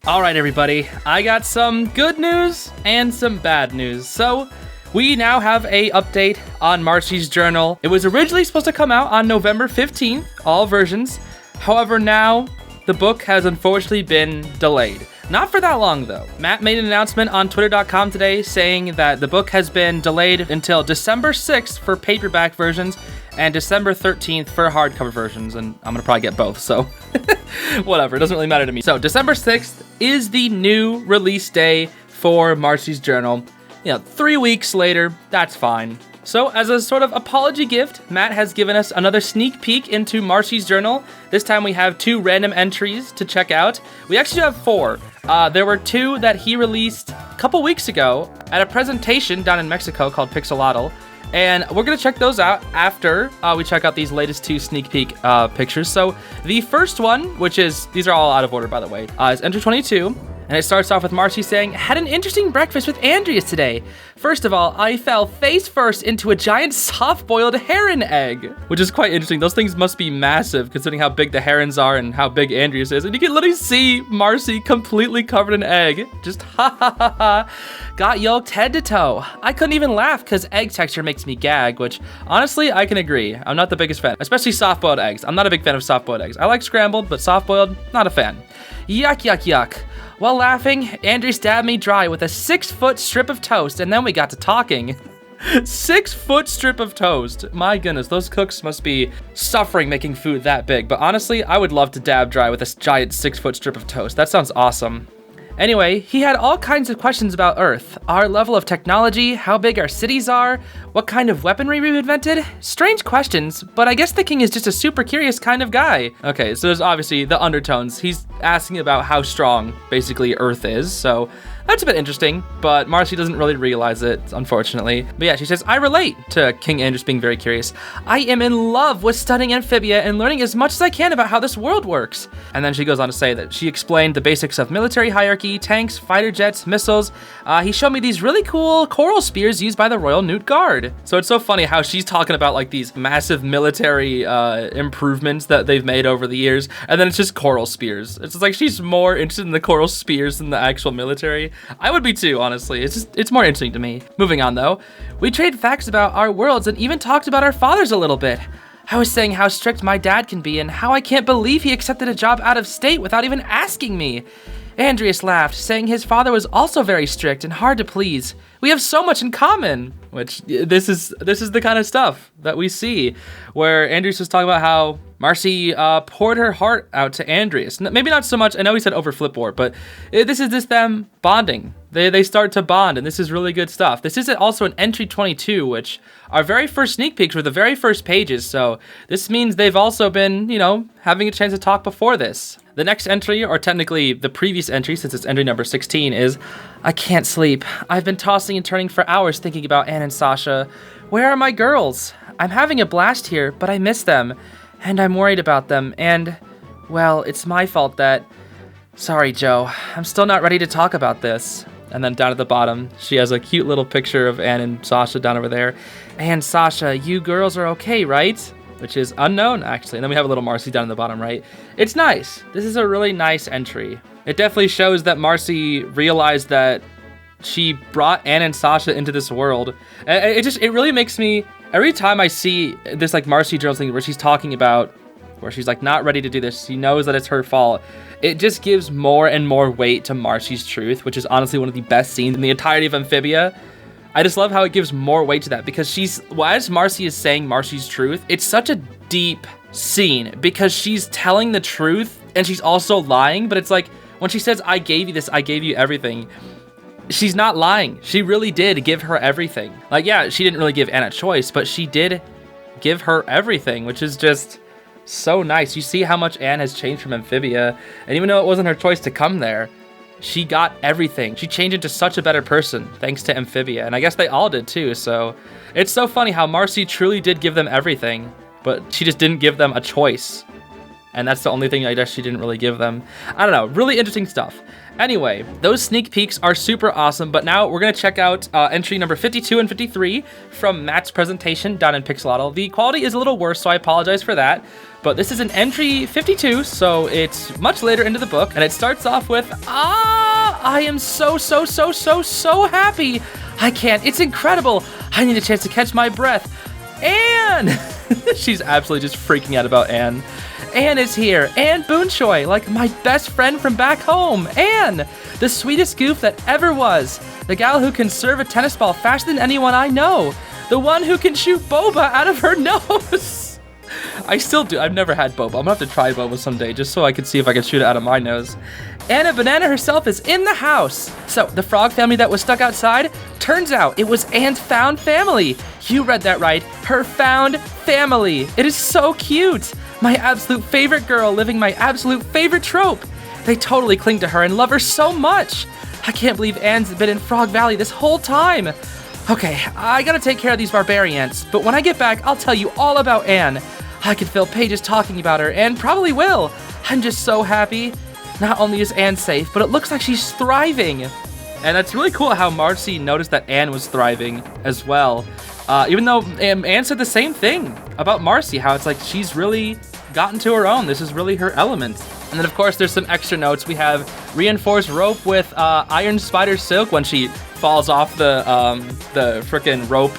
All right, everybody, I got some good news and some bad news. So we now have a update on Marcy's Journal. It was originally supposed to come out on November 15th, all versions. However, now the book has unfortunately been delayed. Not for that long, though. Matt made an announcement on twitter.com today saying that the book has been delayed until December 6th for paperback versions and December 13th for hardcover versions, and I'm gonna probably get both, so whatever, it doesn't really matter to me. So December 6th is the new release day for Marcy's Journal. 3 weeks later, that's fine. So as a sort of apology gift, Matt has given us another sneak peek into Marcy's Journal. This time we have 2 random entries to check out. We actually have 4. There were 2 that he released a couple weeks ago at a presentation down in Mexico called Pixelotl. And we're gonna check those out after we check out these latest 2 sneak peek pictures. So the first one, which is, these are all out of order by the way, is Enter 22. And it starts off with Marcy saying, "Had an interesting breakfast with Andreas today. First of all, I fell face first into a giant soft-boiled heron egg," which is quite interesting. Those things must be massive considering how big the herons are and how big Andreas is. And you can literally see Marcy completely covered in egg. Just ha ha ha ha. Got yolked head to toe. I couldn't even laugh because egg texture makes me gag, which honestly, I can agree. I'm not the biggest fan, especially soft-boiled eggs. I'm not a big fan of soft-boiled eggs. I like scrambled, but soft-boiled, not a fan. Yuck, yuck, yuck. While laughing, Andrew stabbed me dry with a 6-foot strip of toast, and then we got to talking. 6-foot strip of toast. My goodness, those cooks must be suffering making food that big. But honestly, I would love to dab dry with a giant 6-foot strip of toast. That sounds awesome. Anyway, he had all kinds of questions about Earth, our level of technology, how big our cities are, what kind of weaponry we've invented. Strange questions, but I guess the king is just a super curious kind of guy. Okay, so there's obviously the undertones. He's asking about how strong, basically, Earth is, so that's a bit interesting, but Marcy doesn't really realize it, unfortunately. But yeah, she says, "I relate to King Andrews being very curious. I am in love with studying Amphibia and learning as much as I can about how this world works." And then she goes on to say that she explained the basics of military hierarchy, tanks, fighter jets, missiles. He showed me these really cool coral spears used by the Royal Newt Guard. So it's so funny how she's talking about like these massive military improvements that they've made over the years, and then it's just coral spears. It's just like she's more interested in the coral spears than the actual military. I would be too, honestly. It's more interesting to me. Moving on though, we traded facts about our worlds and even talked about our fathers a little bit. I was saying how strict my dad can be and how I can't believe he accepted a job out of state without even asking me. Andreas laughed, saying his father was also very strict and hard to please. We have so much in common. Which, this is the kind of stuff that we see, where Andreas was talking about how Marcy poured her heart out to Andreas. Maybe not so much, I know he said over Flipboard, but this is just them bonding. They start to bond, and this is really good stuff. This is also an entry 22, which our very first sneak peeks were the very first pages, so this means they've also been, having a chance to talk before this. The next entry, or technically the previous entry, since it's entry number 16, is, "I can't sleep. I've been tossing and turning for hours thinking about Anne and Sasha. Where are my girls? I'm having a blast here, but I miss them, and I'm worried about them, and, well, it's my fault that... Sorry, Joe. I'm still not ready to talk about this." And then down at the bottom, she has a cute little picture of Anne and Sasha down over there. "And Sasha, you girls are okay, right?" Which is unknown, actually. And then we have a little Marcy down at the bottom right. It's nice. This is a really nice entry. It definitely shows that Marcy realized that she brought Anne and Sasha into this world. It really makes me, every time I see this like Marcy Journal thing where she's talking about, where she's like not ready to do this, she knows that it's her fault, it just gives more and more weight to Marcy's truth, which is honestly one of the best scenes in the entirety of Amphibia. I just love how it gives more weight to that, because as Marcy is saying Marcy's truth, it's such a deep scene because she's telling the truth and she's also lying, but it's like when she says, "I gave you this, I gave you everything," she's not lying. She really did give her everything. Like, yeah, she didn't really give Anne a choice, but she did give her everything, which is just so nice. You see how much Anne has changed from Amphibia, and even though it wasn't her choice to come there, she got everything. She changed into such a better person thanks to Amphibia, and I guess they all did too, so it's so funny how Marcy truly did give them everything, but she just didn't give them a choice. and that's the only thing I guess she didn't really give them. I don't know, really interesting stuff. Anyway, those sneak peeks are super awesome, but now we're gonna check out entry number 52 and 53 from Matt's presentation down in Pixelotl. The quality is a little worse, so I apologize for that, but this is an entry 52, so it's much later into the book, and it starts off with, I am so happy. I can't, it's incredible. I need a chance to catch my breath. Anne! She's absolutely just freaking out about Anne. Anne is here, Anne Boonchoy, like my best friend from back home. Anne, the sweetest goof that ever was. The gal who can serve a tennis ball faster than anyone I know. The one who can shoot boba out of her nose. I still do. I've never had boba. I'm gonna have to try boba someday just so I can see if I can shoot it out of my nose. Anna Banana herself is in the house. So the frog family that was stuck outside, turns out it was Anne's found family. You read that right. Her found family. It is so cute. My absolute favorite girl living my absolute favorite trope. They totally cling to her and love her so much. I can't believe Anne's been in Frog Valley this whole time. Okay, I gotta take care of these barbarians, but when I get back, I'll tell you all about Anne. I could fill pages talking about her, and probably will. I'm just so happy. Not only is Anne safe, but it looks like she's thriving. And it's really cool how Marcy noticed that Anne was thriving as well. Even though Anne said the same thing about Marcy, how it's like she's really gotten to her own. This is really her element. And then of course there's some extra notes. We have reinforced rope with iron spider silk when she falls off the frickin' rope.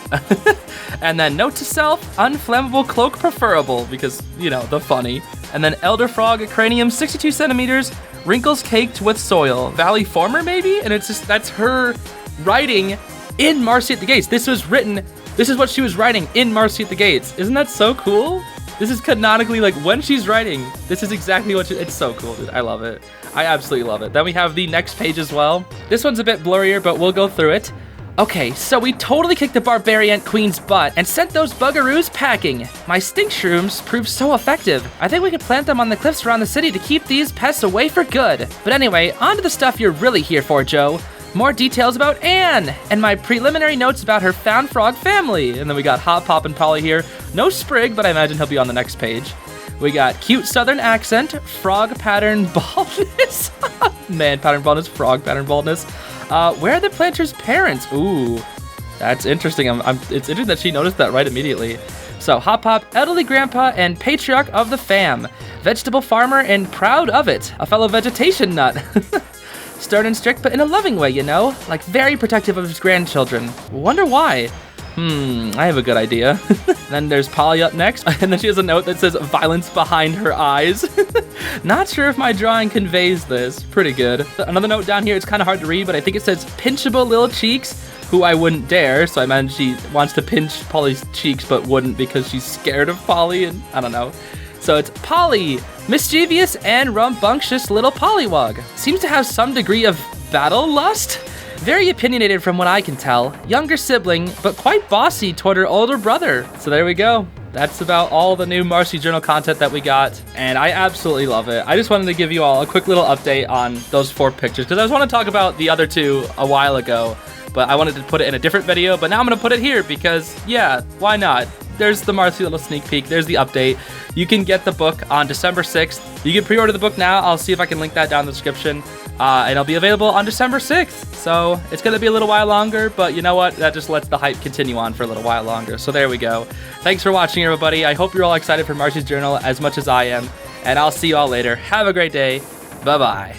And then note to self, unflammable cloak preferable, because, you know, the funny. And then elder frog cranium 62 centimeters, wrinkles caked with soil. Valley former maybe? And it's just, that's her writing in Marcy at the Gates. This was written, this is what she was writing in Marcy at the Gates. Isn't that so cool? This is canonically, like, when she's writing, this is exactly what it's so cool, dude. I love it. I absolutely love it. Then we have the next page as well. This one's a bit blurrier, but we'll go through it. Okay, so we totally kicked the barbarian queen's butt and sent those buggeroos packing. My stink shrooms proved so effective. I think we could plant them on the cliffs around the city to keep these pests away for good. But anyway, on to the stuff you're really here for, Joe. More details about Anne, and my preliminary notes about her found frog family. And then we got Hop, Pop, and Polly here. No Sprig, but I imagine he'll be on the next page. We got cute southern accent, frog pattern baldness. Man pattern baldness, frog pattern baldness. Where are the planter's parents? Ooh, that's interesting. It's interesting that she noticed that right immediately. So Hop Hop, elderly grandpa and patriarch of the fam. Vegetable farmer and proud of it. A fellow vegetation nut. Stern and strict, but in a loving way, you know? Like very protective of his grandchildren. Wonder why? I have a good idea. Then there's Polly up next, and then she has a note that says violence behind her eyes. Not sure if my drawing conveys this. Pretty good. Another note down here, it's kind of hard to read, but I think it says pinchable little cheeks, who I wouldn't dare. So I imagine she wants to pinch Polly's cheeks, but wouldn't because she's scared of Polly, and I don't know. So it's Polly, mischievous and rambunctious little pollywog. Seems to have some degree of battle lust. Very opinionated from what I can tell. Younger sibling, but quite bossy toward her older brother. So there we go. That's about all the new Marcy Journal content that we got, and I absolutely love it. I just wanted to give you all a quick little update on those 4 pictures, because I was want to talk about the other 2 a while ago, but I wanted to put it in a different video, but now I'm going to put it here because, yeah, why not? There's the Marcy little sneak peek. There's the update. You can get the book on December 6th. You can pre-order the book now. I'll see if I can link that down in the description. And it'll be available on December 6th. So it's going to be a little while longer, but you know what? That just lets the hype continue on for a little while longer. So there we go. Thanks for watching, everybody. I hope you're all excited for Marcy's Journal as much as I am. And I'll see you all later. Have a great day. Bye-bye.